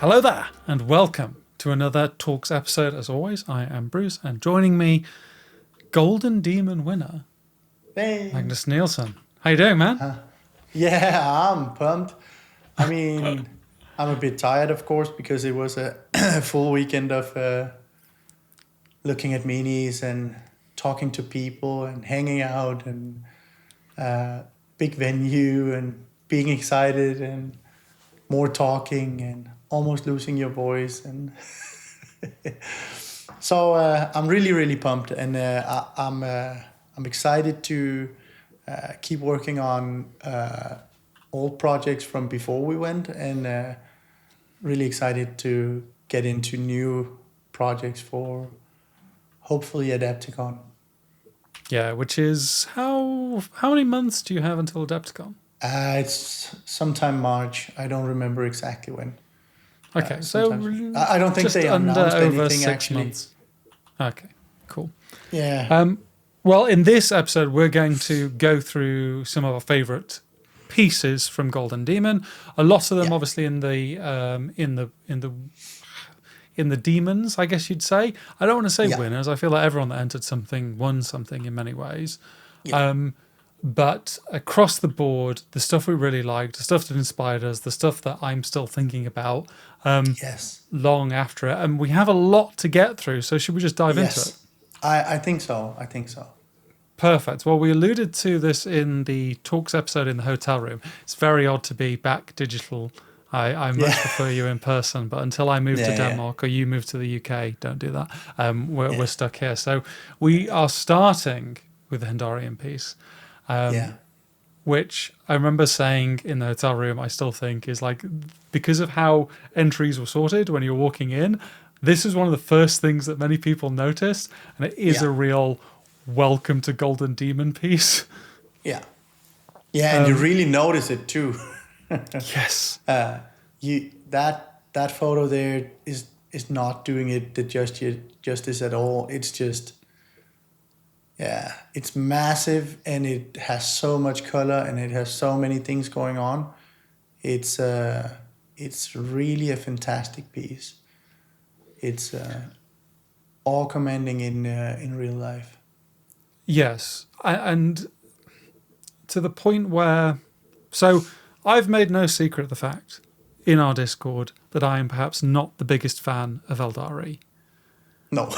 Hello there, and welcome to another Talks episode. As always, I am Bruce, and joining me, Golden Demon winner, Hey. Magnus Nielsen. How you doing, man? Yeah, I'm pumped. I mean, I'm a bit tired, of course, because it was a full weekend of looking at minis and talking to people and hanging out and big venue and being excited and more talking and almost losing your voice and so I'm really pumped and I'm excited to keep working on old projects from before we went and really excited to get into new projects for hopefully Adepticon. Yeah, which is how many months do you have until Adepticon? It's sometime March. I don't remember exactly when. Okay, so I don't think just they under announced over anything 6 actually. months. Okay, cool. Yeah. Well, in this episode, we're going to go through some of our favourite pieces from Golden Demon. A lot of them, Yeah. obviously, in the demons, I guess you'd say. I don't want to say Yeah. winners. I feel like everyone that entered something won something in many ways. Yeah. But across the board, the stuff we really liked, the stuff that inspired us, the stuff that I'm still thinking about Yes. long after it. And we have a lot to get through. So should we just dive into it? I think so. I think so. Perfect. Well, we alluded to this in the Talks episode in the hotel room. It's very odd to be back digital. I much prefer you in person, but until I move to Denmark or you move to the UK, don't do that. We're stuck here. So we are starting with the Aeldari piece, which I remember saying in the hotel room, I still think is like, because of how entries were sorted when you're walking in, this is one of the first things that many people noticed, and it is a real welcome to Golden Demon piece. Yeah. Yeah, and you really notice it too. Yes. That photo there is not doing it the justice at all. It's just it's massive and it has so much color and it has so many things going on. It's really a fantastic piece. It's all commanding in real life. Yes, and to the point where, so I've made no secret of the fact in our Discord that I am perhaps not the biggest fan of Aeldari. No.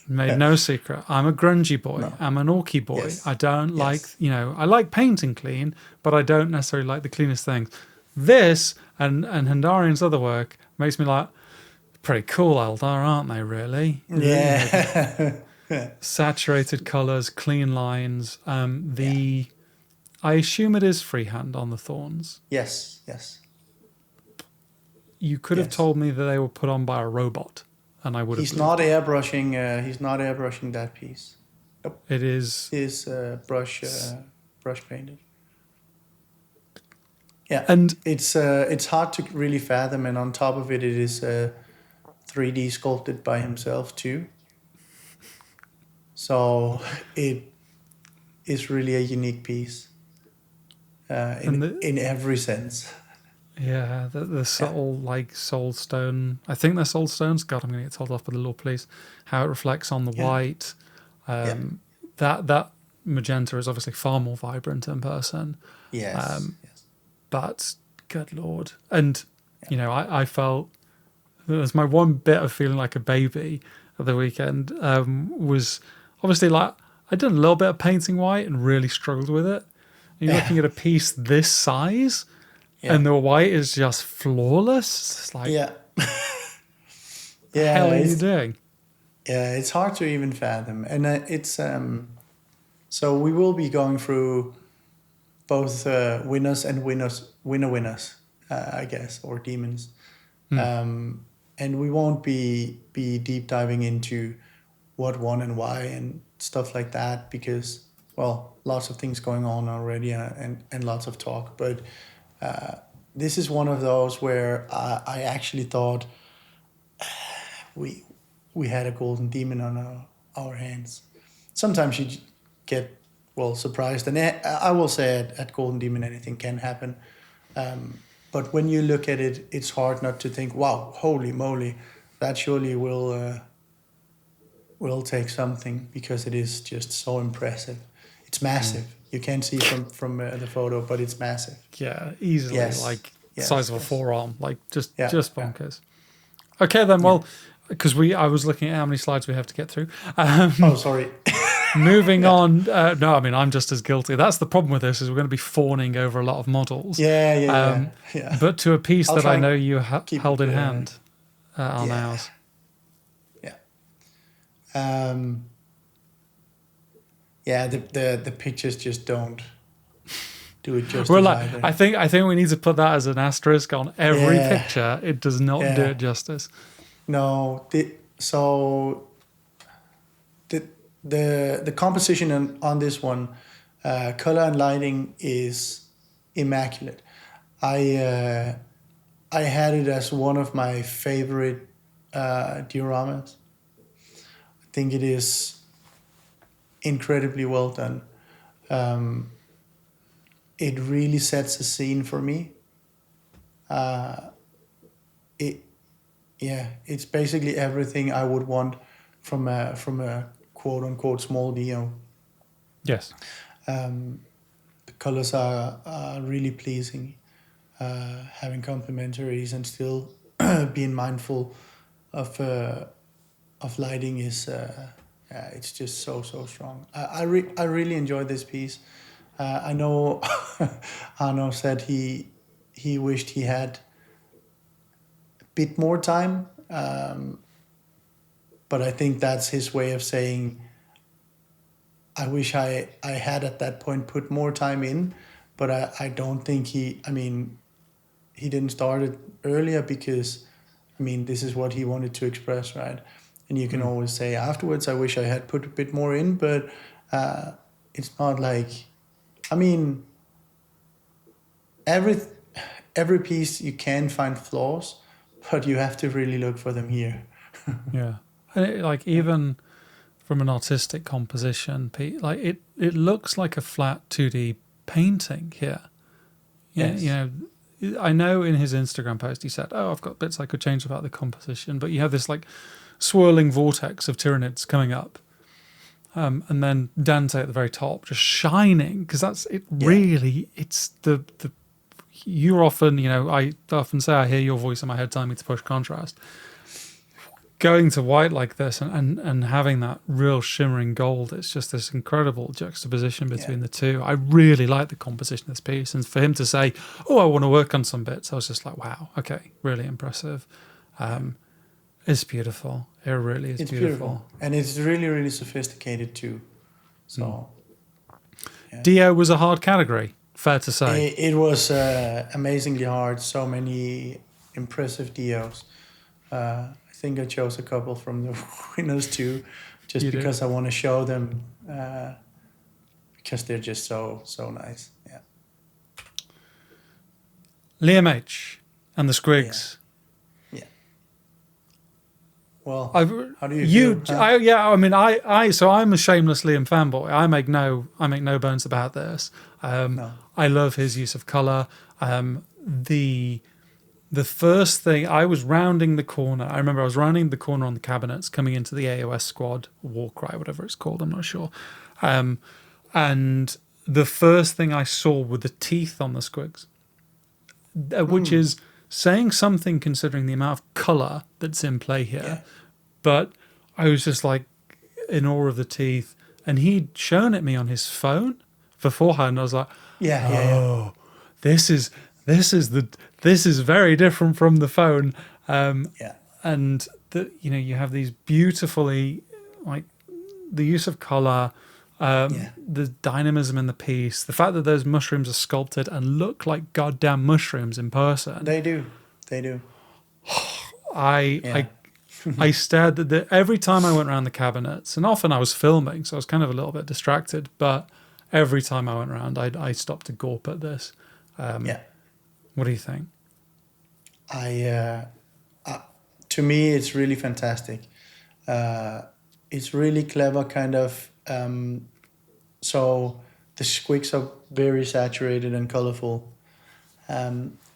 Made no secret. I'm a grungy boy. No. I'm an orky boy. Yes. I don't like, I like painting clean, but I don't necessarily like the cleanest things. This and Aeldari's other work makes me like, pretty cool Eldar, aren't they, really? Yeah. Saturated colours, clean lines. I assume it is freehand on the thorns. Yes. You could have told me that they were put on by a robot, and I would have. He's not airbrushing. He's not airbrushing that piece. Nope. It is. Is brush painted. Yeah, and it's hard to really fathom, and on top of it, it is 3D sculpted by himself too. So it is really a unique piece in every sense. Yeah, the subtle soul stone. I think they're soul stones. God, I'm going to get told off by the law police. How it reflects on the white. That magenta is obviously far more vibrant in person. Yes. But good Lord, and I felt there's my one bit of feeling like a baby at the weekend was obviously like I'd done a little bit of painting white and really struggled with it. And you're looking at a piece this size. Yeah. And the white is just flawless. It's like, what the hell are you doing? Yeah, it's hard to even fathom. And it's so we will be going through both winners and winners, I guess, or demons. And we won't be deep diving into what won and why and stuff like that because, well, lots of things going on already and lots of talk. But this is one of those where I actually thought we had a golden demon on our hands. Sometimes you get surprised, and I will say at Golden Demon anything can happen. but when you look at it, it's hard not to think, wow, holy moly, that surely will take something, because it is just so impressive. It's massive. You can't see from the photo, but it's massive. Yeah, easily Yes. like Yes, size of a yes. forearm, like just Yeah, bonkers. Okay, then. Well, because I was looking at how many slides we have to get through. Oh, sorry. Moving on. No, I mean I'm just as guilty. That's the problem with this, is we're going to be fawning over a lot of models. Yeah. But to a piece I'll that try I and know you keep held in it, hand on yeah. ours. Yeah. The pictures just don't do it justice Well, like, either. I think we need to put that as an asterisk on every Yeah. picture. It does not do it justice. No, the composition on this one, color and lighting is immaculate. I had it as one of my favorite dioramas. I think it is incredibly well done. It really sets a scene for me. It's basically everything I would want from a quote unquote small Dio. Yes. The colors are really pleasing. Having complementaries and still being mindful of lighting is it's just so strong. I really enjoyed this piece. I know Arno said he wished he had a bit more time, but I think that's his way of saying, I wish I had at that point put more time in, but I don't think he didn't start it earlier because, this is what he wanted to express, right? And you can always say afterwards, I wish I had put a bit more in, but it's not like, every piece you can find flaws, but you have to really look for them here. Yeah. And even from an artistic composition, it looks like a flat 2D painting here. Yeah, Yes. I know in his Instagram post he said, "Oh, I've got bits I could change about the composition," but you have this like swirling vortex of Tyranids coming up, and then Dante at the very top just shining, because that's it. Really, it's the. You're often, I often say I hear your voice in my head telling me to push contrast. Going to white like this and having that real shimmering gold, it's just this incredible juxtaposition between the two. I really like the composition of this piece, and for him to say, "Oh, I want to work on some bits," I was just like, "Wow, okay, really impressive." It's beautiful. It really is. It's beautiful, and it's really, really sophisticated too. So, Dio was a hard category. Fair to say. It was amazingly hard. So many impressive Dios. I think I chose a couple from the winners too, just because I want to show them, because they're just so nice. Yeah. Liam H. and the Squigs. Yeah. Well, how do you feel? So I'm a shameless Liam fanboy. I make no bones about this. No. I love his use of color. The first thing, I was rounding the corner. I remember I was rounding the corner on the cabinets coming into the AOS squad, Warcry, whatever it's called, I'm not sure. And the first thing I saw were the teeth on the Squigs, which is saying something considering the amount of color that's in play here. Yeah. But I was just like in awe of the teeth. And he'd shown it me on his phone beforehand. I was like, this is very different from the phone. And you have these beautifully, like, the use of color, the dynamism in the piece, the fact that those mushrooms are sculpted and look like goddamn mushrooms in person. They do. I stared at every time I went around the cabinets, and often I was filming, so I was kind of a little bit distracted, but every time I went around, I stopped to gawp at this. What do you think? To me, it's really fantastic. It's really clever, kind of. So the squigs are very saturated and colorful.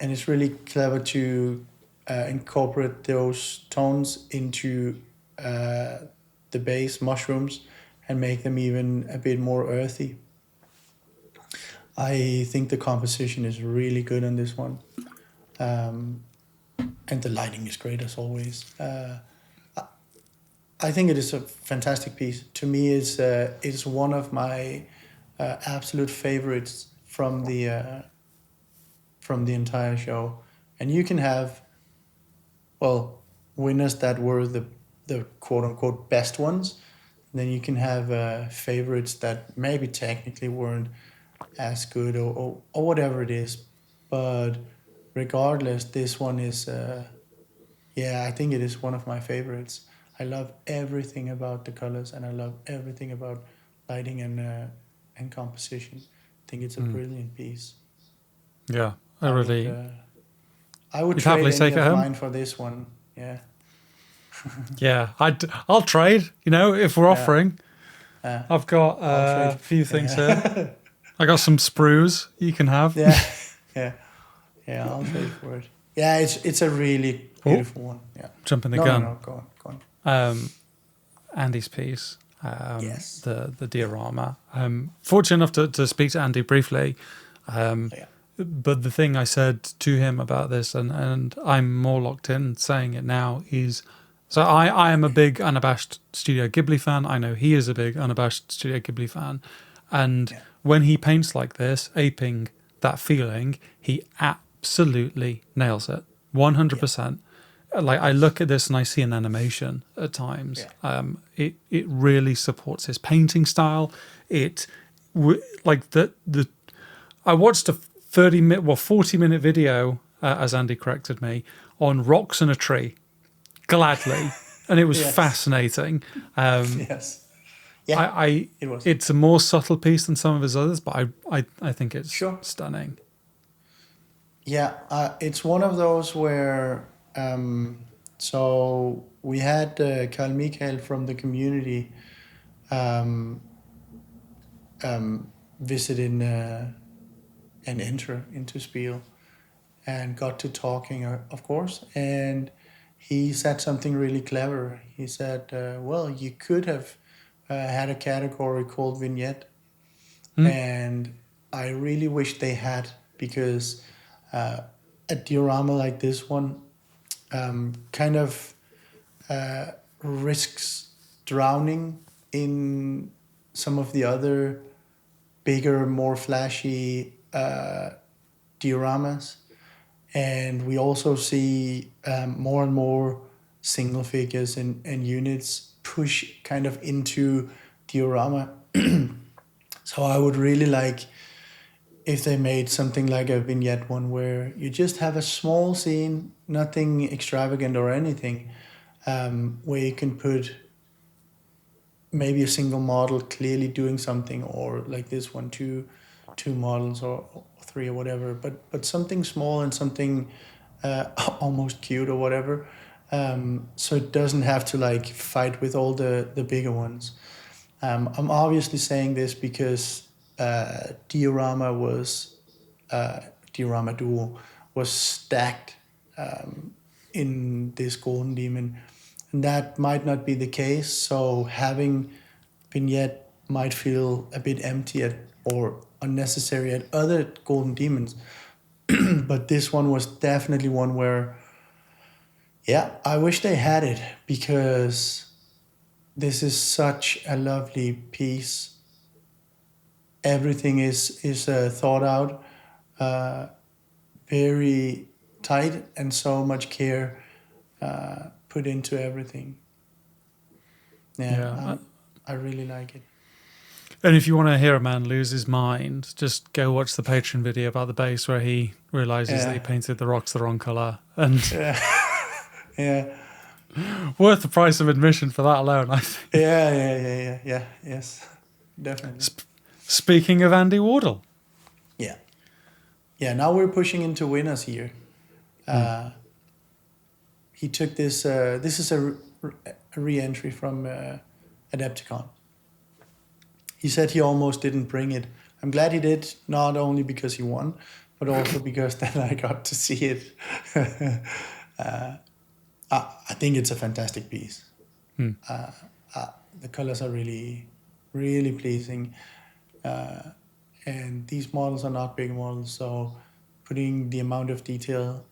and it's really clever to incorporate those tones into the base mushrooms and make them even a bit more earthy. I think the composition is really good on this one. And the lighting is great as always. I think it is a fantastic piece. To me, it's one of my absolute favorites from the entire show. And you can have, well, winners that were the quote unquote best ones. And then you can have favorites that maybe technically weren't as good or whatever it is. But regardless, this one is, I think it is one of my favorites. I love everything about the colors, and I love everything about lighting and composition. I think it's a brilliant piece. Yeah, I really. I would You'd trade happily any take it of home? mine for this one. Yeah. Yeah, I'll trade. You know, if we're offering, I've got I'll a trade. few things here. I got some sprues you can have. Yeah, yeah. I'll trade for it. Yeah, it's a really beautiful one. Yeah. Jumping the No, gun. no, go on. Andy's piece. Yes. The diorama. Fortunate enough to speak to Andy briefly. But the thing I said to him about this, and I'm more locked in saying it now, is so I am a big unabashed Studio Ghibli fan. I know he is a big unabashed Studio Ghibli fan. And when he paints like this, aping that feeling, he absolutely nails it. 100%. Like I look at this and I see an animation at times. It really supports his painting style. I watched a 40-minute video, as Andy corrected me, on rocks and a tree, gladly, and it was fascinating. Yes. Yeah. It was. It's a more subtle piece than some of his others, but I think it's stunning. Yeah, it's one of those where. So we had Carl Michael from the community visit and enter into Spiel, and got to talking, of course, and he said something really clever. He said, well, you could have had a category called vignette, and I really wish they had, because a diorama like this one kind of risks drowning in some of the other bigger, more flashy dioramas. And we also see more and more single figures and units push kind of into diorama. So I would really like if they made something like a vignette one where you just have a small scene, nothing extravagant or anything, where you can put maybe a single model clearly doing something, or like this one, two models or three or whatever, but something small and something almost cute or whatever, so it doesn't have to like fight with all the bigger ones. I'm obviously saying this because Diorama Duo was stacked in this Golden Demon, and that might not be the case. So having vignette might feel a bit empty or unnecessary at other Golden Demons, but this one was definitely one where, I wish they had it, because this is such a lovely piece. Everything is thought out, very tight, and so much care put into everything. I really like it. And if you want to hear a man lose his mind, just go watch the Patreon video about the base where he realizes that he painted the rocks the wrong color, and worth the price of admission for that alone, I think. Yes, definitely. Speaking of Andy Wardle. Now we're pushing into winners here. He took this. This is a re-entry from Adepticon. He said he almost didn't bring it. I'm glad he did, not only because he won, but also because then I got to see it. I think it's a fantastic piece. The colors are really, really pleasing. And these models are not big models, so putting the amount of detail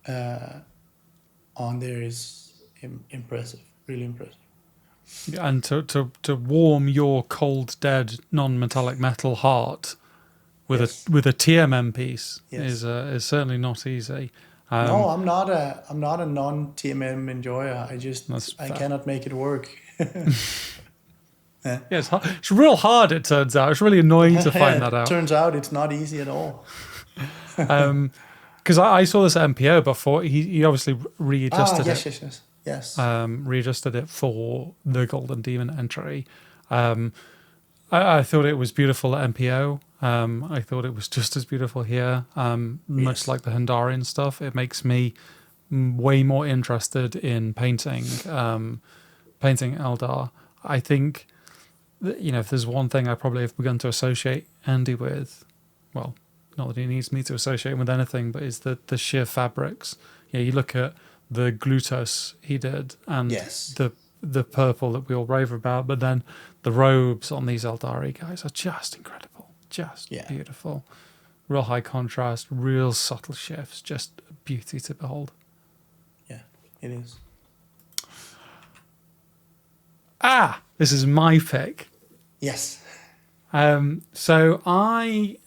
on there is impressive, really impressive. And to warm your cold, dead, non-metallic metal heart with Yes. a TMM piece Yes. is certainly not easy. No, I'm not a non-TMM enjoyer. That's I fair. cannot make it work. Yeah, it's real hard. It turns out it's really annoying to find that out. Turns out it's not easy at all. Because I saw this at MPO before. He obviously readjusted Yes, it. yes, yes, yes. Readjusted it for the Golden Demon entry. I thought it was beautiful at MPO. I thought it was just as beautiful here. Much Yes. like the Hundarian stuff, it makes me way more interested in painting Eldar. I think that, if there's one thing I probably have begun to associate Andy with, well, not that he needs me to associate him with anything, but is the sheer fabrics. You look at the Glutos he did and Yes. the purple that we all rave about, but then the robes on these Eldari guys are just incredible, just beautiful. Real high contrast, real subtle shifts, just a beauty to behold. Yeah, it is. This is my pick. Yes. So I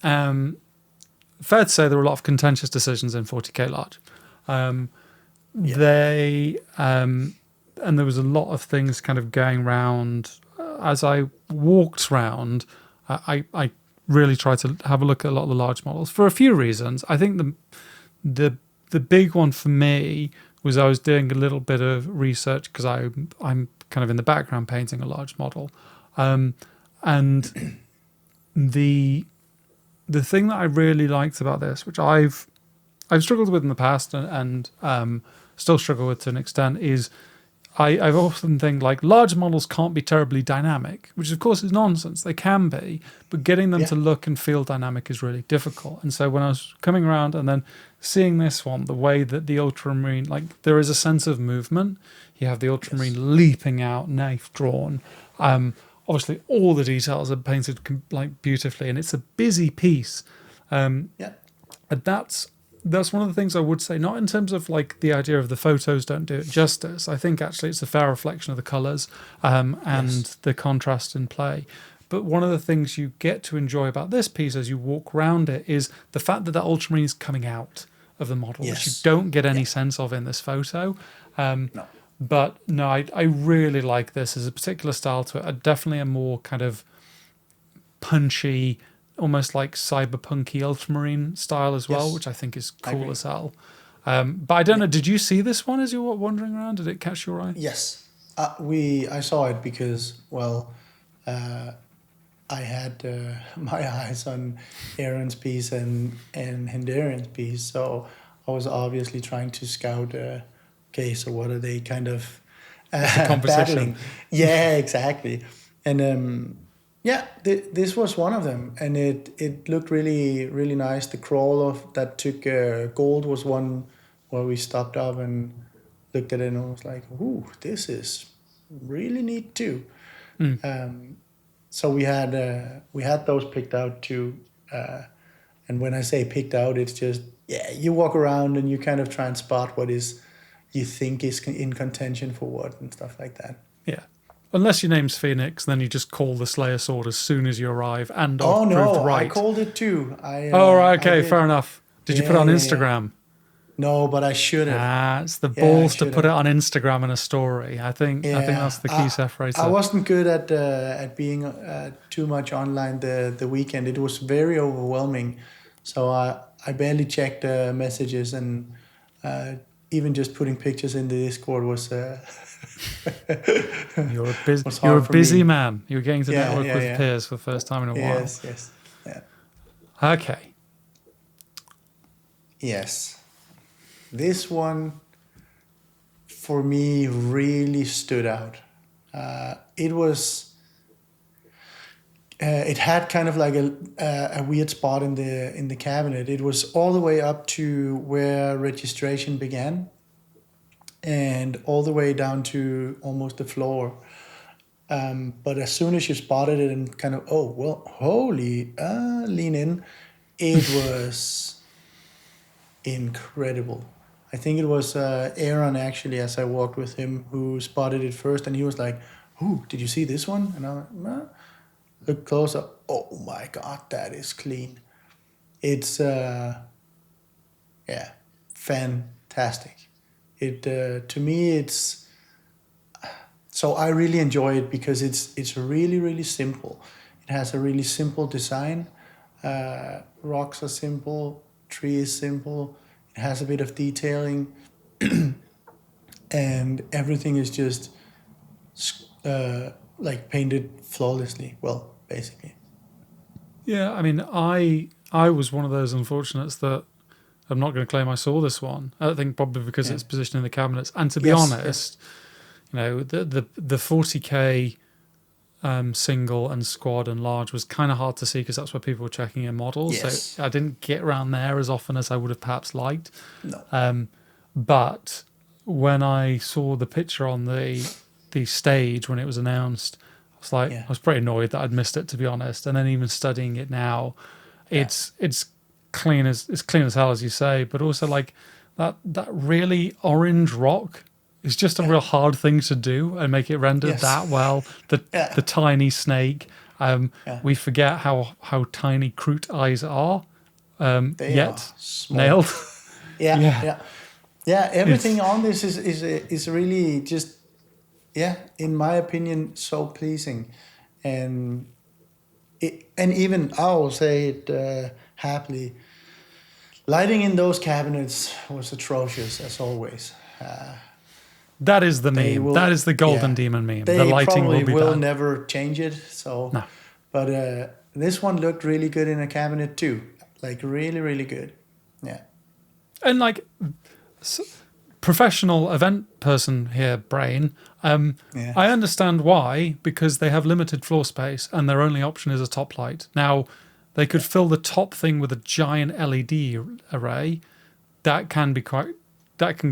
fair to say there were a lot of contentious decisions in 40k large. They and there was a lot of things kind of going round as I walked round. I really tried to have a look at a lot of the large models for a few reasons. I think the big one for me was I was doing a little bit of research because I'm kind of in the background painting a large model, and the thing that I really liked about this, which I've struggled with in the past and still struggle with to an extent, is I've often think like large models can't be terribly dynamic, which of course is nonsense. They can be, but getting them to look and feel dynamic is really difficult. And so when I was coming around and then seeing this one, the way that the ultramarine, like there is a sense of movement. You have the ultramarine leaping out, knife drawn. Obviously, all the details are painted like beautifully, and it's a busy piece. And that's one of the things I would say, not in terms of like the idea of the photos don't do it justice. I think actually it's a fair reflection of the colours and the contrast in play. But one of the things you get to enjoy about this piece as you walk around it is the fact that ultramarine is coming out of the model, which you don't get any sense of in this photo. No. But no, I really like this. There's a particular style to it. Definitely a more kind of punchy, almost like cyberpunky ultramarine style as well, which I think is cool as hell. But I don't know, did you see this one as you were wandering around? Did it catch your eye? Yes. I saw it because, I had my eyes on Aaron's piece and Hendarian's piece, so I was obviously trying to scout, okay, so what are they kind of competition. battling? Yeah, exactly. And this was one of them, and it looked really, really nice. The crawl of that took gold was one where we stopped up and looked at it and was like, ooh, this is really neat too. So we had those picked out too, and when I say picked out, it's just you walk around and you kind of try and spot what is you think is in contention for what and stuff like that. Yeah. Unless your name's Phoenix, then you just call the Slayer Sword as soon as you arrive and proved right. I called it too. Right, okay, fair enough. Did you put it on Instagram? No, but I should have. It's the balls to put it on Instagram in a story. I think that's the key separator. I wasn't good at being too much online the weekend. It was very overwhelming, so I barely checked messages, and even just putting pictures in the Discord was. You're a busy man. You were getting to network with peers for the first time in a while. Yes. Yeah. Okay. Yes. This one, for me, really stood out. It was it had kind of like a weird spot in the cabinet. It was all the way up to where registration began, and all the way down to almost the floor. But as soon as you spotted it and kind of, oh well, holy, lean in, it was incredible. I think it was Aaron actually, as I walked with him, who spotted it first, and he was like, "Ooh, did you see this one?" And I went, "No." Look closer. Oh my God, that is clean. It's yeah, fantastic. It to me, it's so I really enjoy it because it's really really simple. It has a really simple design. Rocks are simple. Tree is simple. It has a bit of detailing, and everything is just like painted flawlessly. Well, basically. Yeah, I mean, I was one of those unfortunates that I'm not going to claim I saw this one. I think probably because it's positioned in the cabinets. And to be honest, you know, the 40K single and squad and large was kind of hard to see because that's where people were checking in models. Yes. So I didn't get around there as often as I would have perhaps liked. No. But when I saw the picture on the stage when it was announced, I was like, I was pretty annoyed that I'd missed it, to be honest. And then even studying it now, it's clean as hell, as you say. But also like that really orange rock is just a real hard thing to do and make it render that well. The tiny snake. We forget how tiny Kroot eyes are. Yet are nailed. Yeah. Everything on this is really just, in my opinion, so pleasing, and even I will say it happily. Lighting in those cabinets was atrocious as always. That is the meme. That is the Golden Demon meme. They the lighting probably will be never change it. So, no. But this one looked really good in a cabinet too. Like really, really good. Yeah. And like professional event person here, Brain. I understand why, because they have limited floor space and their only option is a top light. Now, they could fill the top thing with a giant LED array. That can be quite. That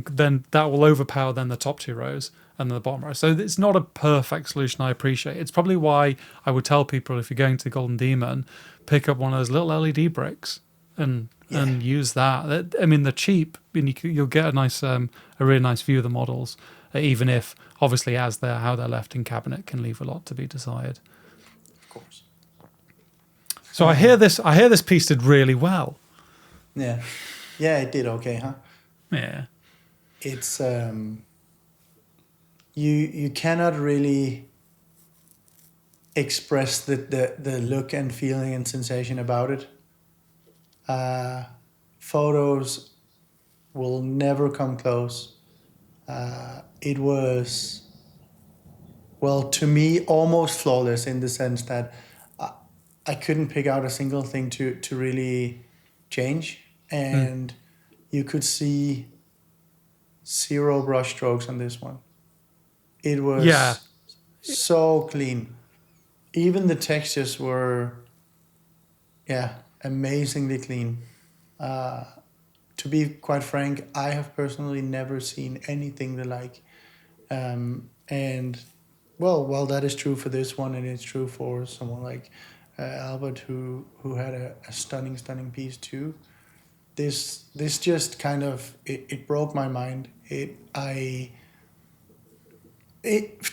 will overpower then the top two rows and then the bottom row. So it's not a perfect solution. I appreciate. It's probably why I would tell people if you're going to the Golden Demon, pick up one of those little LED bricks and use that. I mean, they're cheap, and you'll get a really nice view of the models. Even if obviously how they're left in cabinet can leave a lot to be desired. Of course. So I hear this piece did really well. Yeah, it did okay, huh? Yeah. It's you cannot really express the look and feeling and sensation about it. Photos will never come close. It was, well, to me, almost flawless in the sense that I couldn't pick out a single thing to really change, and you could see 0 brush strokes on this one. It was so clean. Even the textures were, amazingly clean. To be quite frank, I have personally never seen anything the like. And well, that is true for this one, and it's true for someone like Albert, who had a stunning piece too. This just kind of it broke my mind.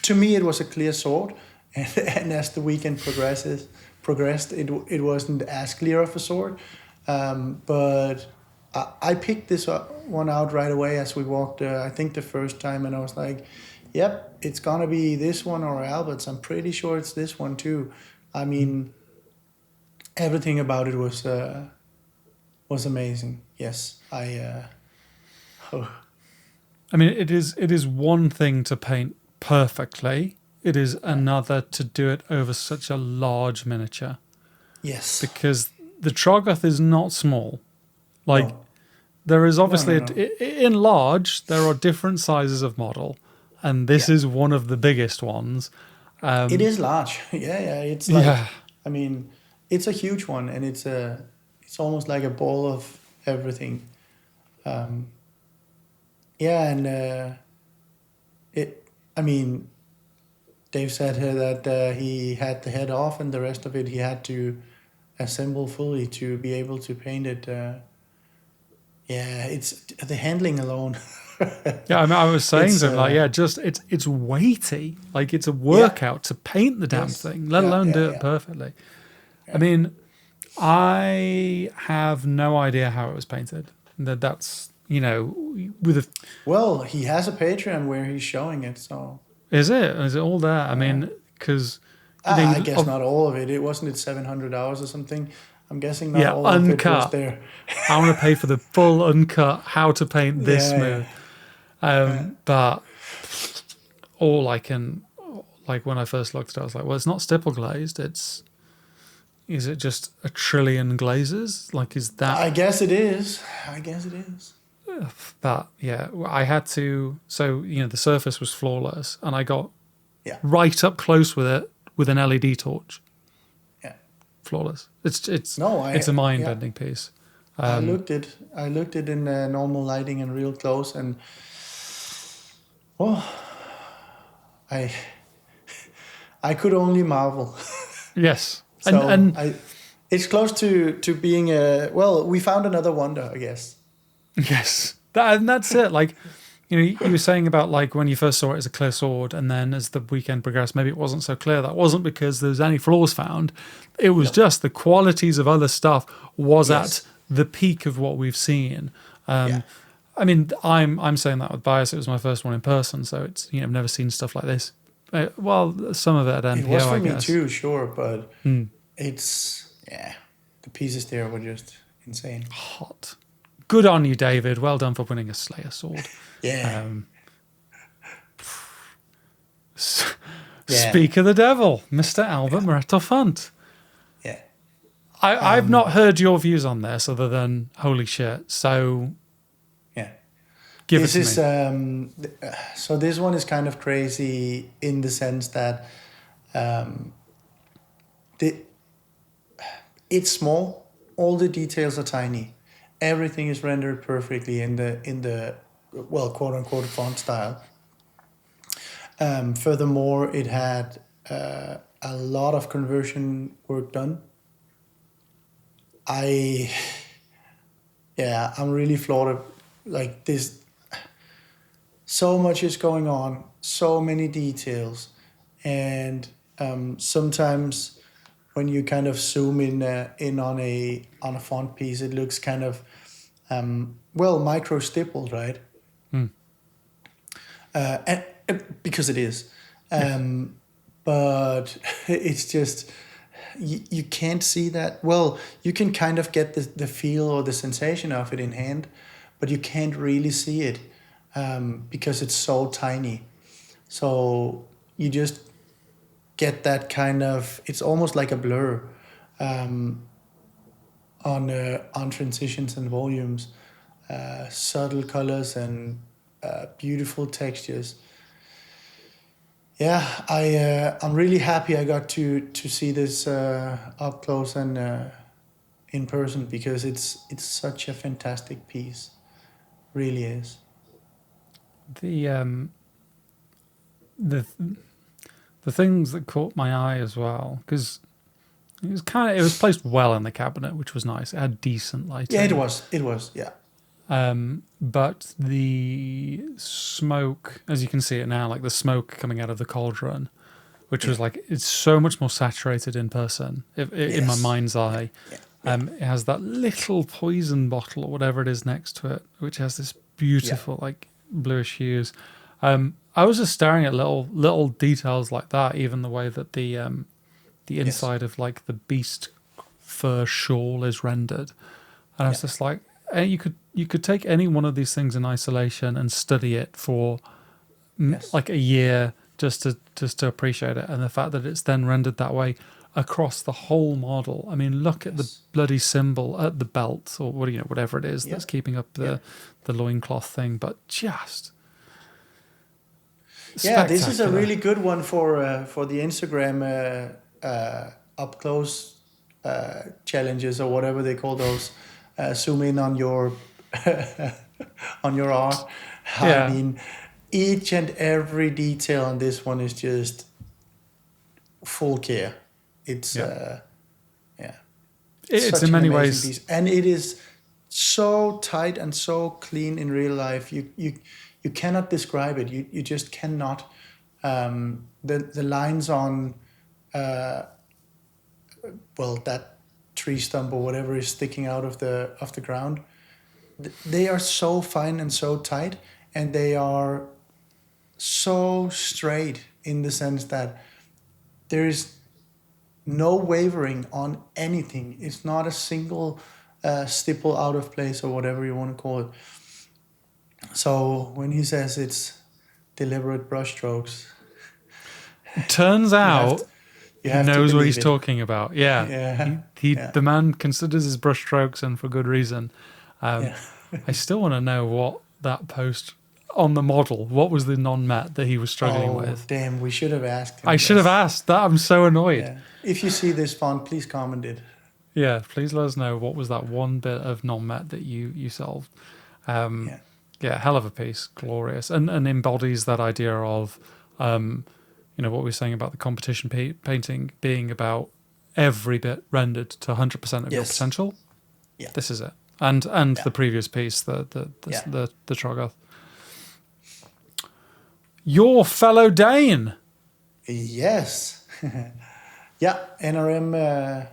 To me it was a clear sword, and as the weekend progressed, it wasn't as clear of a sword, but I picked this one out right away as we walked. I think the first time, and I was like, "Yep, it's gonna be this one or Albert's. I'm pretty sure it's this one too." I mean, everything about it was amazing. Yes, I mean, it is one thing to paint perfectly. It is another to do it over such a large miniature. Yes. Because the Troggoth is not small. Like, there is obviously, in large, there are different sizes of model, and this is one of the biggest ones. It is large. It's like, I mean, it's a huge one, and it's almost like a ball of everything. Yeah, and it. I mean, Dave said here that he had the head off, and the rest of it he had to assemble fully to be able to paint it. Yeah, it's the handling alone. Yeah, I mean, I was saying It's, to him, like, yeah, just it's weighty. Like, it's a workout to paint the damn Yes. thing, let Yeah, alone yeah, do it yeah. perfectly. I mean, I have no idea how it was painted. That's, with a. Well, he has a Patreon where he's showing it, so Is it? Is it all there? I mean, because. I guess not all of it. It wasn't it 700 hours or something. I'm guessing not Yeah, all of it was uncut. there. I want to pay for the full uncut how to paint this Yeah, smooth. But all I can, like when I first looked at it, I was like, well, it's not stipple glazed. Is it just a trillion glazes? Like, is that? I guess it is. I guess it is. But yeah, I had to. So the surface was flawless, and I got Yeah. right up close with it with an LED torch. Yeah. Flawless. It's No, it's a mind bending piece. I looked it in normal lighting and real close, and well, I could only marvel. Yes, So and it's close to being a well. We found another wonder, I guess. yes, and that's it. Like, you were saying about like when you first saw it as a clear sword, and then as the weekend progressed, maybe it wasn't so clear. That wasn't because there was any flaws found. It was just the qualities of other stuff was at the peak of what we've seen. I mean, I'm saying that with bias. It was my first one in person, so it's I've never seen stuff like this. Well, some of it at NPO, It was for I me guess. too, sure, but it's the pieces there were just insane. Hot. Good on you, David. Well done for winning a Slayer sword. Yeah. Speak of the devil, Mr. Albert Moretto Font. Yeah. I've not heard your views on this other than holy shit. So Yeah. give This it is to me. so this one is kind of crazy in the sense that it's small. All the details are tiny. Everything is rendered perfectly in the well, quote unquote font style. Furthermore, it had a lot of conversion work done. I'm really floored. Like this, so much is going on, so many details, and sometimes when you kind of zoom in on a font piece, it looks kind of micro stippled, right? And because it is, but it's just you can't see that. Well, you can kind of get the feel or the sensation of it in hand, but you can't really see it because it's so tiny. So you just get that kind of, it's almost like a blur on transitions and volumes, subtle colors and beautiful textures. Yeah, I'm really happy I got to see this up close and in person because it's such a fantastic piece, really is. The things that caught my eye as well, because it was placed well in the cabinet, which was nice. It had decent lighting. Yeah, it was, yeah. But the smoke, as you can see it now, like the smoke coming out of the cauldron, which was like, it's so much more saturated in person, in my mind's eye. It has that little poison bottle or whatever it is next to it, which has this beautiful like bluish hues. I was just staring at little details like that, even the way that the inside of like the beast fur shawl is rendered, and I was just like, you could take any one of these things in isolation and study it for like a year just to appreciate it, and the fact that it's then rendered that way across the whole model. I mean, look at the bloody symbol at the belt or whatever it is that's keeping up the loincloth thing, but just this is a really good one for the Instagram up close challenges or whatever they call those. Zoom in on your on your art. I Yeah. mean, each and every detail on this one is just full care. It's Yeah. yeah, It's in such an many amazing ways. piece, and it is so tight and so clean in real life. You cannot describe it. You just cannot. The lines on well, that tree stump or whatever is sticking out of the ground, they are so fine and so tight, and they are so straight in the sense that there is no wavering on anything. It's not a single stipple out of place or whatever you want to call it. So when he says it's deliberate brushstrokes, Turns you have to, out you he have to knows what believe he's it. talking about. Yeah. Yeah, He yeah, the man considers his brushstrokes, and for good reason. yeah. I still want to know what that post on the model, what was the non-met that he was struggling Oh with? damn, we should have asked I him. should have Yes. asked that. I'm so annoyed. Yeah. If you see this font, please comment it. Yeah, please let us know what was that one bit of non-met that you solved. Um, Yeah. yeah, hell of a piece, glorious, and embodies that idea of, what we were saying about the competition painting being about every bit rendered to 100% of your Yes. potential. Yeah. This is it, and Yeah. the previous piece, Yeah. the Troggoth. Your fellow Dane. Yes. Yeah. NRM.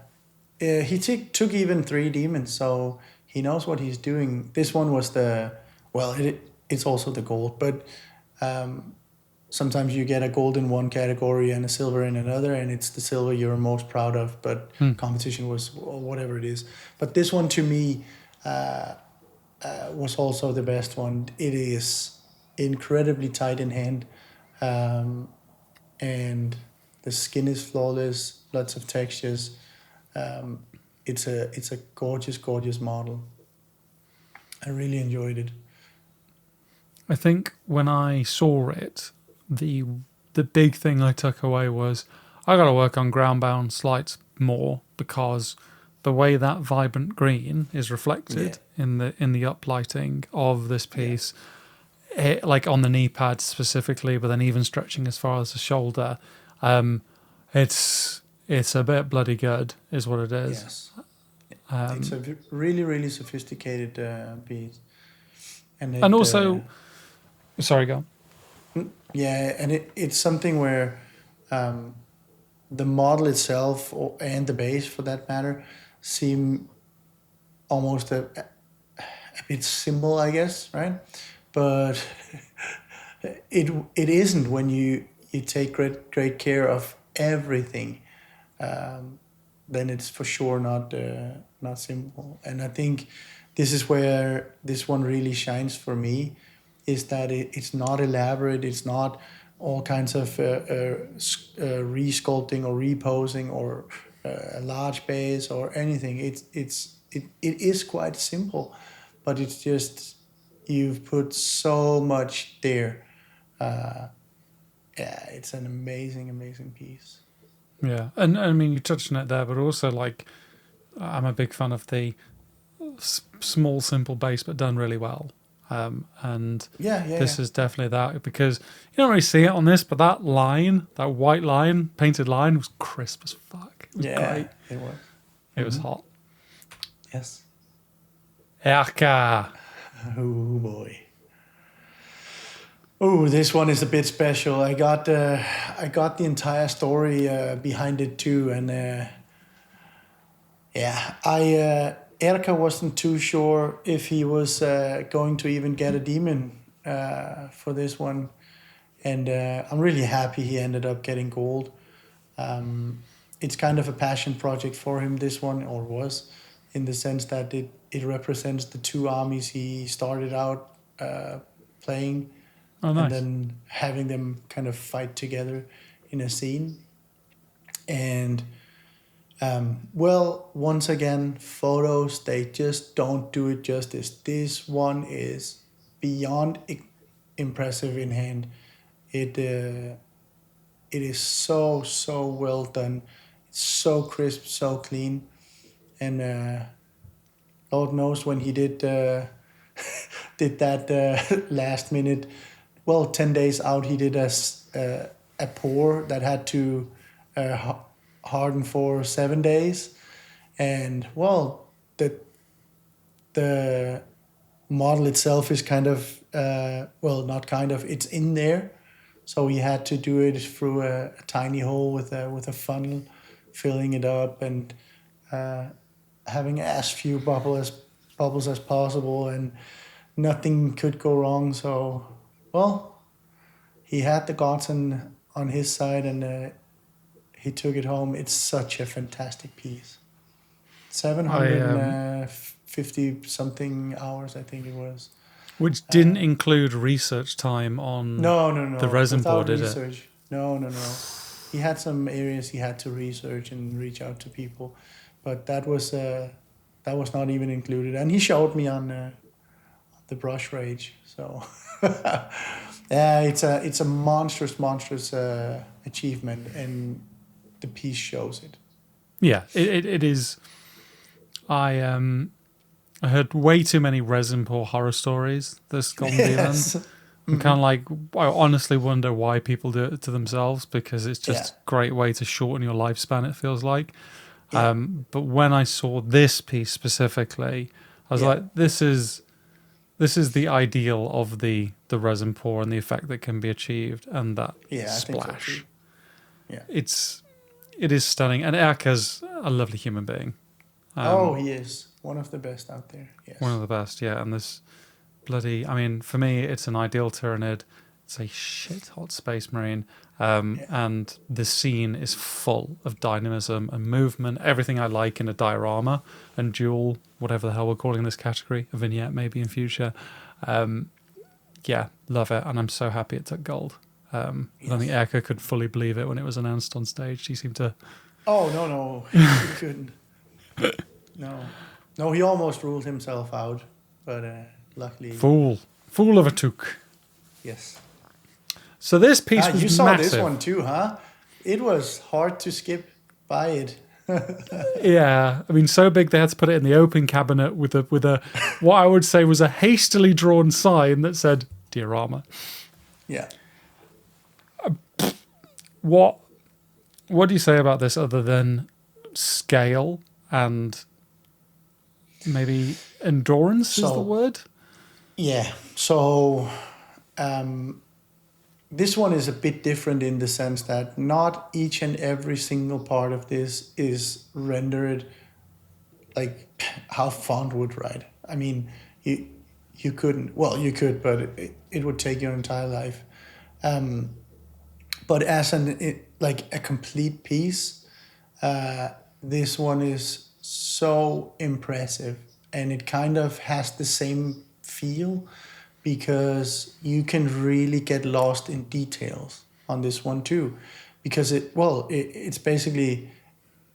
He took even 3 demons, so he knows what he's doing. This one was it's also the gold, but sometimes you get a gold in one category and a silver in another, and it's the silver you're most proud of, but competition was whatever it is. But this one to me was also the best one. It is incredibly tight in hand, and the skin is flawless, lots of textures. It's a gorgeous model. I really enjoyed it. I think when I saw it, the big thing I took away was I got to work on ground bound slides more, because the way that vibrant green is reflected in the uplighting of this piece, like on the knee pad specifically, but then even stretching as far as the shoulder, it's a bit bloody good, is what it is. Yes. It's a really sophisticated piece, And also, sorry, go on. yeah, and it's something where the model itself and the base, for that matter, seem almost a bit simple, I guess, right? But it isn't when you take great care of everything. Then it's for sure not simple. And I think this is where this one really shines for me, is that it's not elaborate. It's not all kinds of resculpting or reposing or a large base or anything. It is quite simple, but it's just you've put so much there. Yeah, it's an amazing piece. Yeah, and I mean, you touched on it there, but also, like, I'm a big fan of the small, simple base, but done really well. And this is definitely that, because you don't really see it on this, but that line, that white line, painted line, was crisp as fuck. It was great. It was. It was hot. Yes. Erka. Oh boy. Oh, this one is a bit special. I got the entire story behind it too, and Erka wasn't too sure if he was going to even get a demon for this one, and I'm really happy he ended up getting gold. It's kind of a passion project for him, this one, or was, in the sense that it represents the 2 armies he started out playing. Oh, nice. And then having them kind of fight together in a scene. And, once again, photos, they just don't do it justice. This one is beyond impressive in hand. It is so well done It's so crisp, so clean, and Lord knows when he did that last minute. Well, 10 days out, he did a pour that had to harden for 7 days, and well, the model itself is kind of well, not kind of, it's in there, so we had to do it through a tiny hole with a funnel, filling it up and having as few bubbles as possible, and nothing could go wrong. So, well, he had the gods on his side, and he took it home. It's such a fantastic piece. I 750 something hours, I think it was. which didn't include research time on No. the resin Without board, did it? research. No. He had some areas he had to research and reach out to people, but that was not even included. And he showed me on the brush rage. So yeah, it's a monstrous achievement, and the piece shows it. Yeah, it is. I heard way too many resin pour horror stories this Golden Yes. Demon. I'm kind of like, I honestly wonder why people do it to themselves, because it's just a great way to shorten your lifespan, it feels like. Yeah. But when I saw this piece specifically, I was like, this is the ideal of the resin pour and the effect that can be achieved, and that Yeah, I think so splash. too. Yeah. It is stunning, and Erka's a lovely human being. He is one of the best out there. Yes. One of the best, yeah. And this bloody, I mean, for me, it's an ideal Tyranid. It's a shit hot space marine. And the scene is full of dynamism and movement, everything I like in a diorama and dual, whatever the hell we're calling this category, a vignette maybe in future. Yeah, love it. And I'm so happy it took gold. I don't think Erka could fully believe it when it was announced on stage. She seemed to... Oh, no. He couldn't. No, he almost ruled himself out, but luckily... Fool of a took. Yes. So this piece was you saw massive. this one too, huh? It was hard to skip by it. Yeah, I mean, so big they had to put it in the open cabinet with a what I would say was a hastily drawn sign that said Diorama. Yeah. What do you say about this other than scale and maybe endurance is the word? Yeah. So this one is a bit different in the sense that not each and every single part of this is rendered like how font would write. I mean, you couldn't. Well, you could, but it would take your entire life. But as like a complete piece, this one is so impressive, and it kind of has the same feel, because you can really get lost in details on this one too, because it's basically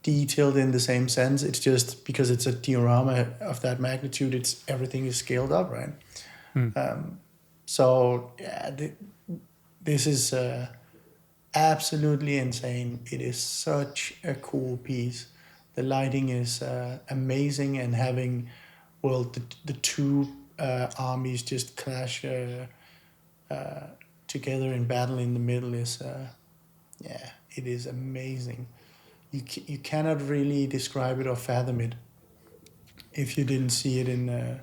detailed in the same sense. It's just because it's a diorama of that magnitude, everything is scaled up, right? So yeah, this is absolutely insane. It is such a cool piece. The lighting is amazing, and having the two armies just clash together in battle in the middle is it is amazing. You cannot really describe it or fathom it if you didn't see it in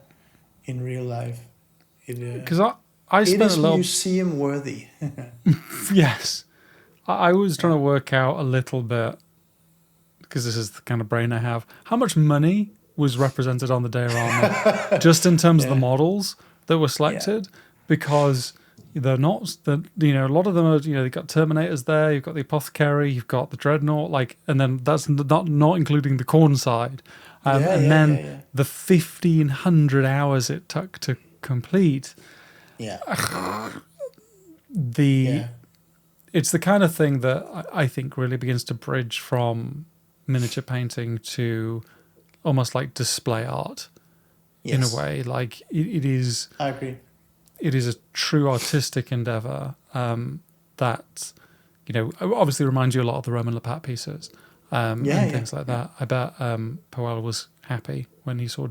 real life. Because I spent it is a little museum worthy. Yes, I was trying to work out a little bit, because this is the kind of brain I have, how much money was represented on the diorama just in terms of the models that were selected, because they're not, a lot of them are, you've got Terminators there, you've got the Apothecary, you've got the Dreadnought, and then that's not including the corn side. The 1,500 hours it took to complete. It's the kind of thing that I think really begins to bridge from miniature painting to almost like display art in a way. Like it is. I agree. It is a true artistic endeavor that obviously reminds you a lot of the Roman Lepat pieces, and things like that. I bet Powell was happy when he saw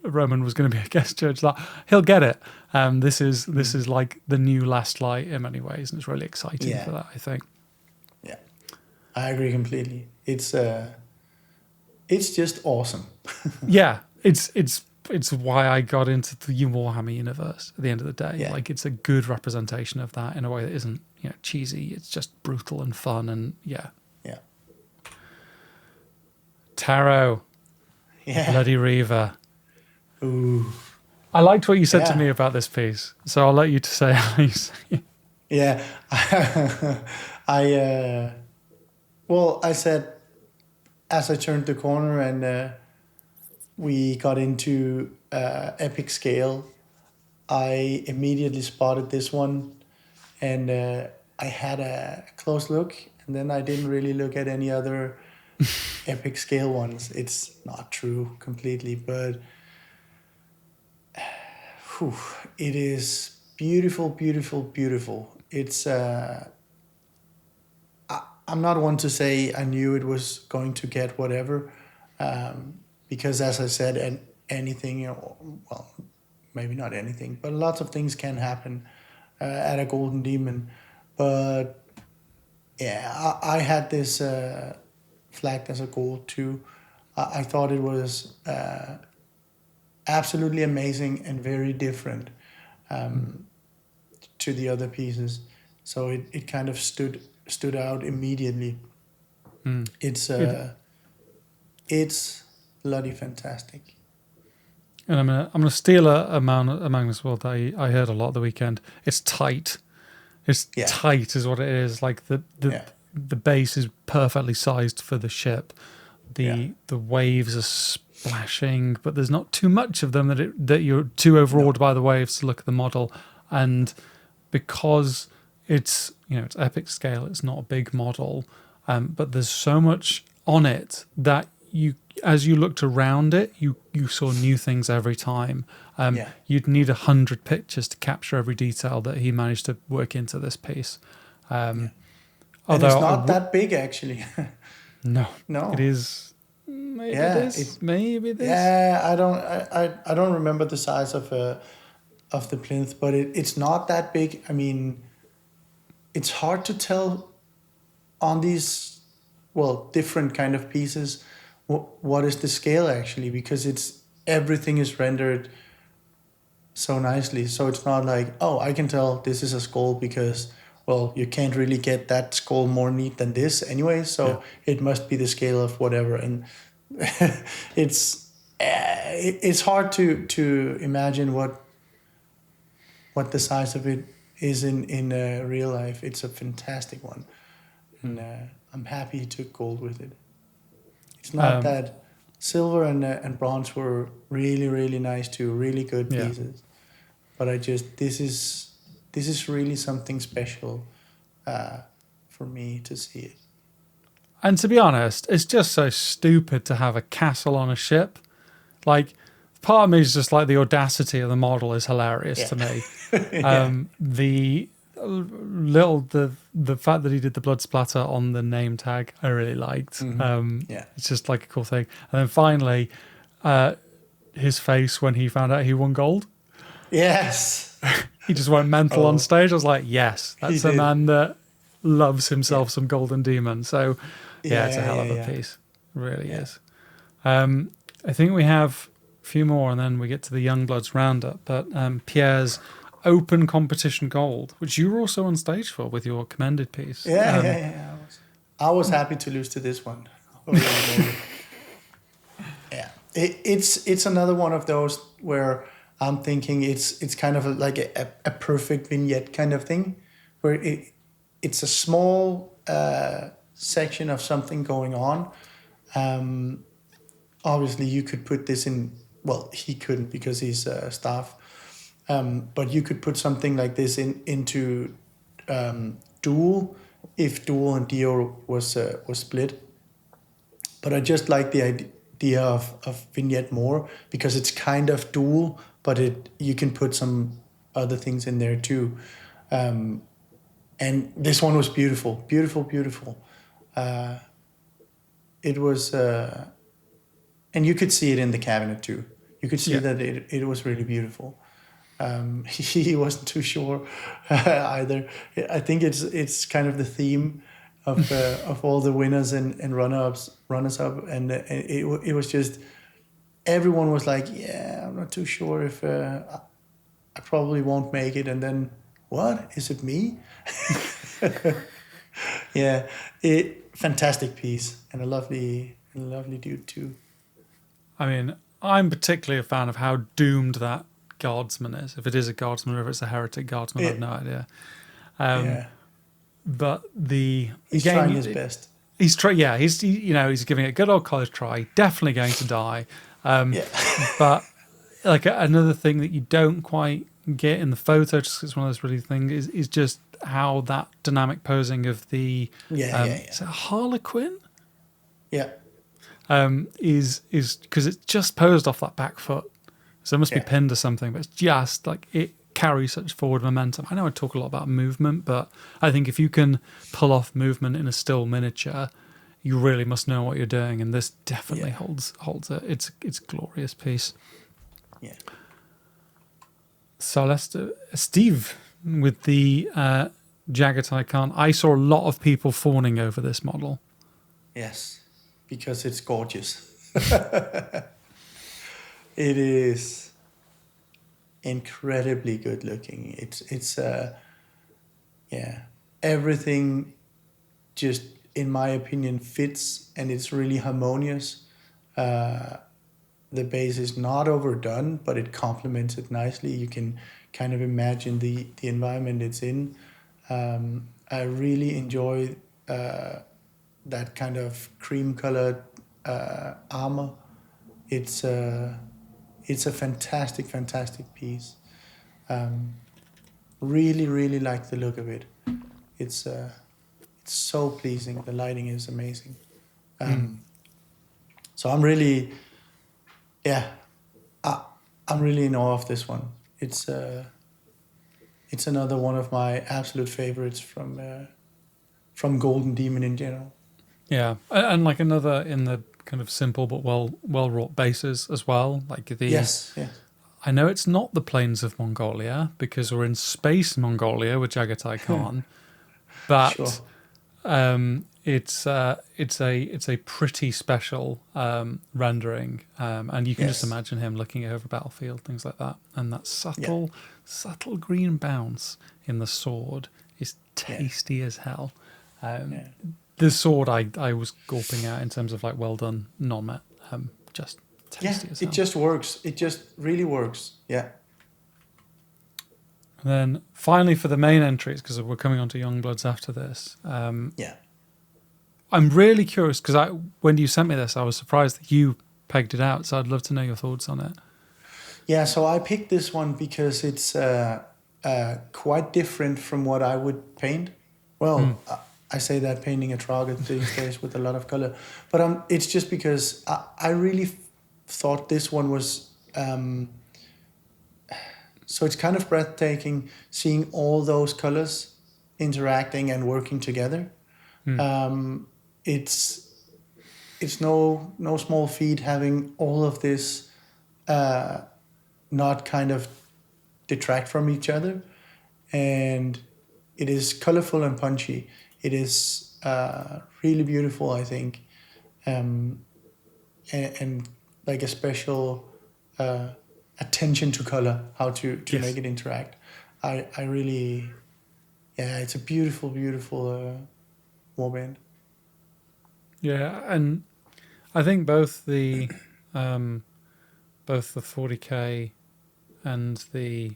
Roman was going to be a guest judge. Like, he'll get it. This is like the new Last Light in many ways, and it's really exciting for that, I think. Yeah, I agree completely. It's just awesome. Yeah, it's why I got into the Warhammer universe at the end of the day. Yeah. Like, it's a good representation of that in a way that isn't, cheesy. It's just brutal and fun, and Yeah. Tarot. Yeah. Bloody Reaver. Ooh. I liked what you said to me about this piece, so I'll let you to say how you say it. Yeah. I said, as I turned the corner and we got into epic scale, I immediately spotted this one, and I had a close look, and then I didn't really look at any other epic scale ones. It's not true completely, but it is beautiful, beautiful, beautiful. It's I'm not one to say I knew it was going to get whatever, because as I said, anything, well, maybe not anything, but lots of things can happen at a Golden Demon. But yeah, I had this flagged as a gold too. I thought it was absolutely amazing and very different to the other pieces. So it kind of stood out immediately. It's bloody fantastic. And I'm gonna steal a Magnus word that I heard a lot the weekend. It's tight. It's tight is what it is. Like the base is perfectly sized for the ship. The waves are splashing, but there's not too much of them that you're too overawed by the waves to look at the model. And because it's it's epic scale, it's not a big model, but there's so much on it that as you looked around it, you saw new things every time. You'd need 100 pictures to capture every detail that he managed to work into this piece. And it's not that big, actually. No, no, it is. Maybe this. Yeah, I don't remember the size of the plinth, but it's not that big. I mean, it's hard to tell on these different kind of pieces what is the scale actually, because everything is rendered so nicely. So it's not like, I can tell this is a skull because you can't really get that skull more neat than this anyway. So it must be the scale of whatever, and it's hard to imagine what the size of it is in real life. It's a fantastic one, and I'm happy he took gold with it. It's not that silver and bronze were really, really nice too, really good pieces. But this is really something special for me to see it. And to be honest, it's just so stupid to have a castle on a ship. Like, part of me is just like the audacity of the model is hilarious to me. The fact that he did the blood splatter on the name tag, I really liked. It's just like a cool thing. And then finally, his face when he found out he won gold. Yes. He just went mental on stage. I was like, yes, that's a man that loves himself some Golden Demon. So it's a hell of a piece. It really is. I think we have a few more and then we get to the Youngbloods roundup. But Pierre's Open Competition Gold, which you were also on stage for with your commended piece. I was happy to lose to this one. It's another one of those where I'm thinking it's kind of like a perfect vignette kind of thing, where it's a small section of something going on. Obviously, you could put this in. Well, he couldn't because he's staff. But you could put something like this into Duel if Duel and Dio was split. But I just like the idea of vignette more because it's kind of Duel, but you can put some other things in there too. And this one was beautiful, beautiful, beautiful. it was, and you could see it in the cabinet too. You could see that it was really beautiful. He wasn't too sure either. I think it's kind of the theme of all the winners and runners up, and it was just everyone was like, yeah, I'm not too sure if I probably won't make it, and then what is it me? Yeah, fantastic piece and a lovely dude too. I mean, I'm particularly a fan of how doomed that guardsman is. If it is a guardsman or if it's a heretic guardsman, I have no idea. Yeah, But he's trying his best. He's he's giving it a good old college try. Definitely going to die. But like another thing that you don't quite get in the photo, just 'cause it's one of those really things, is just how that dynamic posing of the is it Harlequin? Yeah. Is because it's just posed off that back foot, so it must be pinned or something. But it's just like it carries such forward momentum. I know I talk a lot about movement, but I think if you can pull off movement in a still miniature, you really must know what you're doing, and this definitely holds it. It's a glorious piece. Yeah. So let's do Steve with the Jager Tyron. I saw a lot of people fawning over this model. Yes, because it's gorgeous. It is incredibly good looking. It's everything just, in my opinion, fits, and it's really harmonious. The base is not overdone, but it complements it nicely. You can kind of imagine the environment it's in. I really enjoy that kind of cream-colored armor. It's a fantastic piece. Really, really like the look of it. It's so pleasing. The lighting is amazing. So I'm really, I'm really in awe of this one. It's another one of my absolute favorites from Golden Demon in general. Yeah, and like another in the kind of simple but well wrought bases as well. Like the yes. I know it's not the plains of Mongolia because we're in space Mongolia with Jager Tyron, but Sure. it's a pretty special rendering, and you can just imagine him looking over a battlefield, things like that, and that subtle green bounce in the sword is tasty as hell. The sword I was gulping at in terms of like well done non-met, just tasty as hell. It just works. It just really works. Yeah. And then finally for the main entries, because we're coming on to Youngbloods after this. I'm really curious because when you sent me this, I was surprised that you pegged it out. So I'd love to know your thoughts on it. Yeah, so I picked this one because it's quite different from what I would paint. Well, I say that painting a target these days with a lot of color, but it's just because I really thought this one was. So it's kind of breathtaking seeing all those colors interacting and working together. It's no small feat having all of this not kind of detract from each other, and it is colorful and punchy. It is really beautiful, I think, and like a special attention to color, how to make it interact. I really, it's a beautiful warband. Yeah, and I think both the 40k and the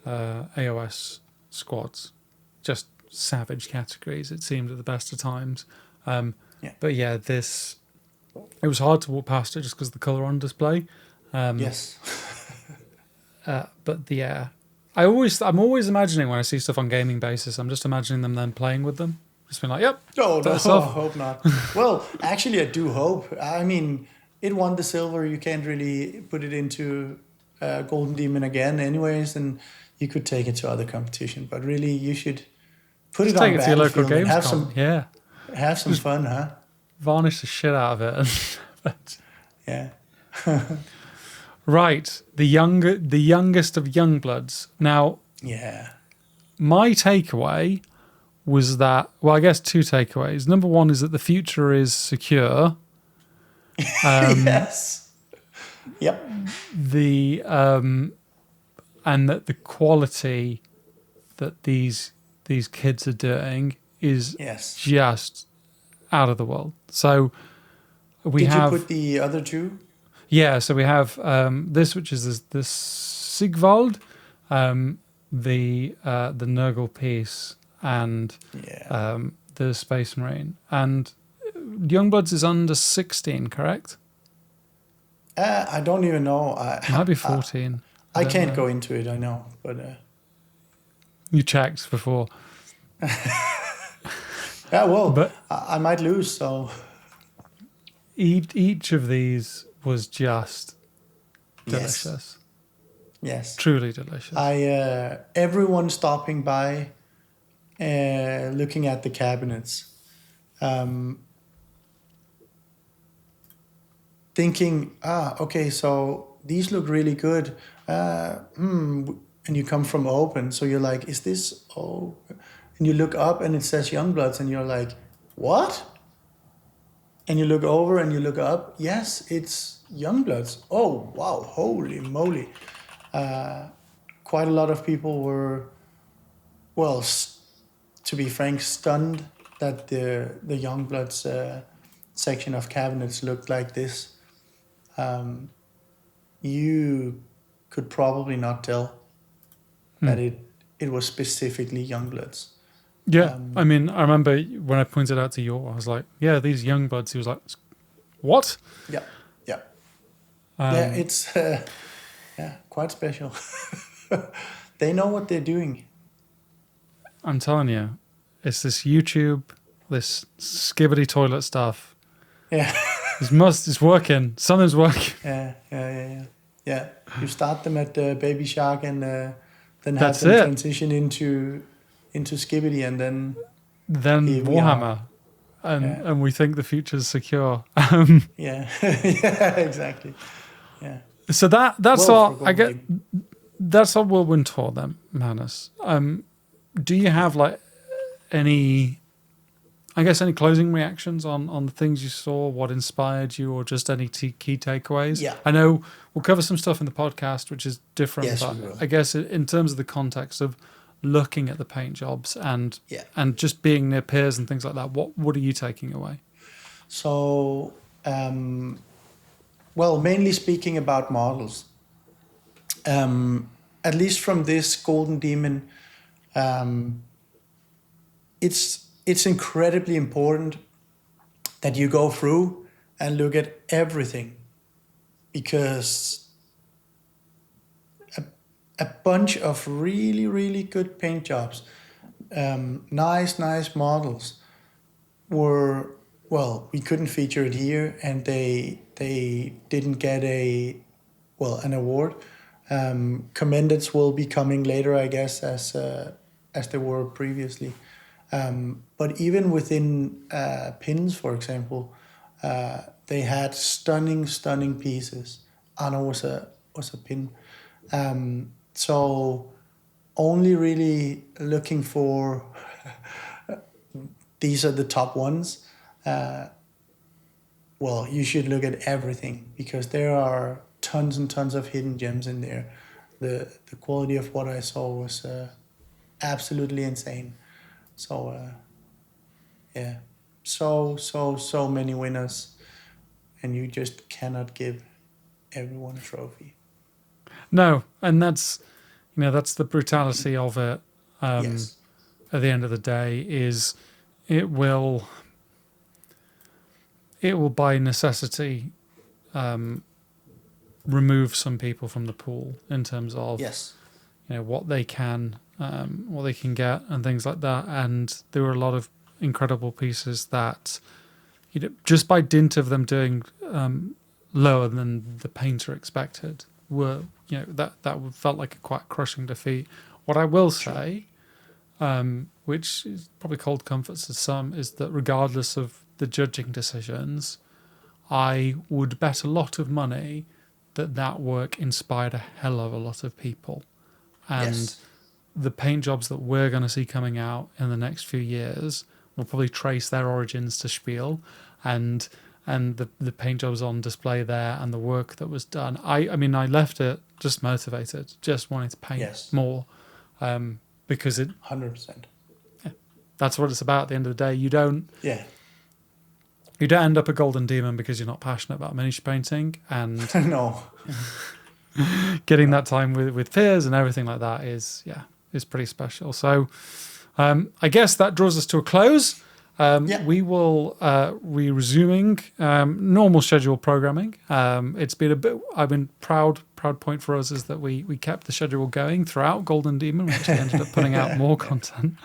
AOS squads, just savage categories. It seemed at the best of times. But yeah, it was hard to walk past it just because of the color on display. Yes. But I'm always imagining when I see stuff on gaming basis, I'm just imagining them then playing with them. Just being like, yep. No, I hope not. Well, actually, I do hope. I mean, it won the silver. You can't really put it into Golden Demon again anyways, and you could take it to other competition. But really, you should put it on take it to your local Battlefield and games have some fun, huh? varnish the shit out of it. But, Yeah. right, the youngest of Youngbloods. Now, Yeah. my takeaway was that, well, I guess two takeaways. Number one is that the future is secure. Yes. Yep. And that the quality that these kids are doing is Yes. just out of the world. So we Did have, you put the other two? yeah. So we have this, which is this Sigvald, the Nurgle piece, and Yeah. the Space Marine. And Youngbloods is under 16, correct? I don't even know. It might be 14. I don't can't know. go into it. I know, but You checked before. yeah. Well, But I might lose. So each of these was just yes. delicious. Yes. Truly delicious. Everyone stopping by, looking at the cabinets, thinking, okay, so these look really good. And you come from open, so you're like, is this? Oh, and you look up and it says Youngbloods, and you're like, what? And you look over and you look up. Yes, it's Youngbloods. Oh wow, holy moly! Quite a lot of people were, well, to be frank, stunned that the Youngbloods section of cabinets looked like this. You could probably not tell that it was specifically Youngbloods. Yeah, I mean, I remember when I pointed out to you, I was like, "Yeah, these Youngbloods." He was like, "What?" Yeah, yeah, yeah. It's quite special. They know what they're doing. I'm telling you, it's this YouTube, this skibbity toilet stuff. Yeah. It's working. Something's working. Yeah. You start them at Baby Shark and then have That's them it. transition into Skibbity, and then here we Warhammer, are. and we think the future's secure. Yeah, yeah, exactly. Yeah. So that's Well, our for I get. Golden That's our whirlwind tour then, Manus. Do you have like any closing reactions on the things you saw, what inspired you, or just any key takeaways? Yeah. I know we'll cover some stuff in the podcast, which is different, Yes, but we will. I guess in terms of the context of looking at the paint jobs and Yeah. and just being near peers and things like that, what are you taking away? So, well, mainly speaking about models, at least from this Golden Demon, it's incredibly important that you go through and look at everything, because a bunch of really, really good paint jobs, nice models were, well, we couldn't feature it here, and they didn't get an award. Commendeds will be coming later, I guess, as they were previously. But even within pins, for example, they had stunning pieces. Anna was a pin. So only really looking for these are the top ones. Well, you should look at everything, because there are tons and tons of hidden gems in there. The quality of what I saw was absolutely insane. So yeah, so many winners, and you just cannot give everyone a trophy. No, and that's the brutality of it. Yes, At the end of the day, is it will by necessity remove some people from the pool in terms of yes, what they can get and things like that. And there were a lot of incredible pieces that just by dint of them doing lower than the painter expected were that felt like a quite crushing defeat. What I will say, which is probably cold comforts to some, is that regardless of the judging decisions, I would bet a lot of money that work inspired a hell of a lot of people. And Yes. the paint jobs that we're going to see coming out in the next few years will probably trace their origins to Spiel, and the paint jobs on display there and the work that was done. I mean, I left it just motivated, just wanting to paint more, because 100%. that's what it's about at the end of the day. You don't Yeah. end up a golden demon because you're not passionate about miniature painting, and No. getting that time with peers and everything like that is pretty special. So I guess that draws us to a close. We will be resuming normal schedule programming. It's been a bit. I've been proud point for us is that we kept the schedule going throughout Golden Demon. We actually ended up putting out more content.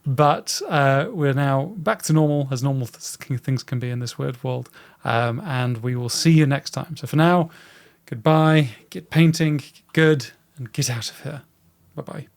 But we're now back to normal, as normal things can be in this weird world. And we will see you next time. So for now, goodbye, get painting, get good, and get out of here. Bye-bye.